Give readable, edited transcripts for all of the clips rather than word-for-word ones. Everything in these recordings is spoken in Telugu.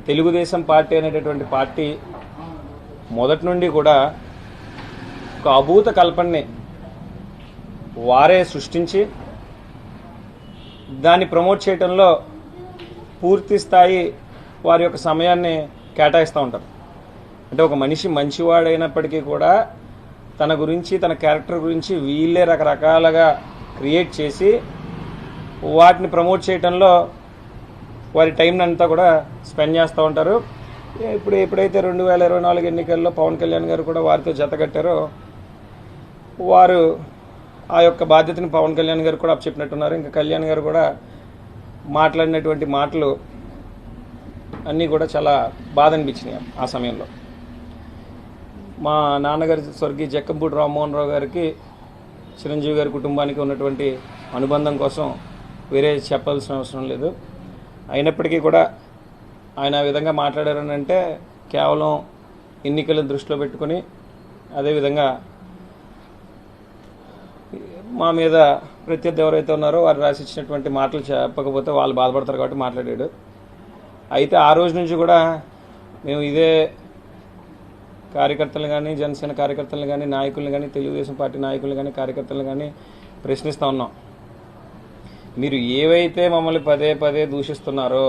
తెలుగుదేశం పార్టీ అనేటటువంటి పార్టీ మొదటి నుండి కూడా ఒక అభూత కల్పనని వారే సృష్టించి దాన్ని ప్రమోట్ చేయడంలో పూర్తి స్థాయి వారి యొక్క సమయాన్ని కేటాయిస్తూ ఉంటారు. అంటే ఒక మనిషి మంచివాడైనప్పటికీ కూడా తన గురించి, తన క్యారెక్టర్ గురించి వీళ్ళే రకరకాలుగా క్రియేట్ చేసి వాటిని ప్రమోట్ చేయడంలో వారి టైంని అంతా కూడా స్పెండ్ చేస్తూ ఉంటారు. ఎప్పుడైతే 2024 ఎన్నికల్లో పవన్ కళ్యాణ్ గారు కూడా వారితో జతకట్టారో వారు ఆ యొక్క బాధ్యతని పవన్ కళ్యాణ్ గారు కూడా చెప్పినట్టున్నారు. ఇంకా కళ్యాణ్ గారు కూడా మాట్లాడినటువంటి మాటలు అన్నీ కూడా చాలా బాధ అనిపించినాయి. ఆ సమయంలో మా నాన్నగారి స్వర్గీయ జక్కంపూడి రామ్మోహన్ రావు గారికి, చిరంజీవి గారి కుటుంబానికి ఉన్నటువంటి అనుబంధం కోసం వేరే చెప్పాల్సిన అవసరం లేదు. అయినప్పటికీ కూడా ఆయన ఆ విధంగా మాట్లాడారని అంటే కేవలం ఎన్నికలను దృష్టిలో పెట్టుకొని, అదేవిధంగా మా మీద ప్రత్యర్థి ఎవరైతే ఉన్నారో వారు రాసిచ్చినటువంటి మాటలు చెప్పకపోతే వాళ్ళు బాధపడతారు కాబట్టి మాట్లాడాడు. అయితే ఆ రోజు నుంచి కూడా మేము ఇదే కార్యకర్తలు కానీ, జనసేన కార్యకర్తలు కానీ, నాయకులను కానీ, తెలుగుదేశం పార్టీ నాయకులు కానీ, కార్యకర్తలు కానీ ప్రశ్నిస్తూ ఉన్నాం. మీరు ఏవైతే మమ్మల్ని పదే పదే దూషిస్తున్నారో,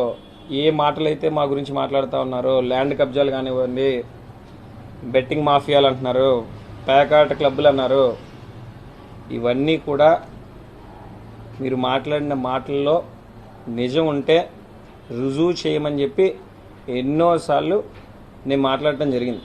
ఏ మాటలైతే మా గురించి మాట్లాడుతూ ఉన్నారో, ల్యాండ్ కబ్జాలు కానివ్వండి, బెట్టింగ్ మాఫియాలు అంటున్నారు, పేకాట క్లబ్బులు అన్నారు, ఇవన్నీ కూడా మీరు మాట్లాడిన మాటల్లో నిజం ఉంటే రుజువు చేయమని చెప్పి ఎన్నోసార్లు నేను మాట్లాడటం జరిగింది.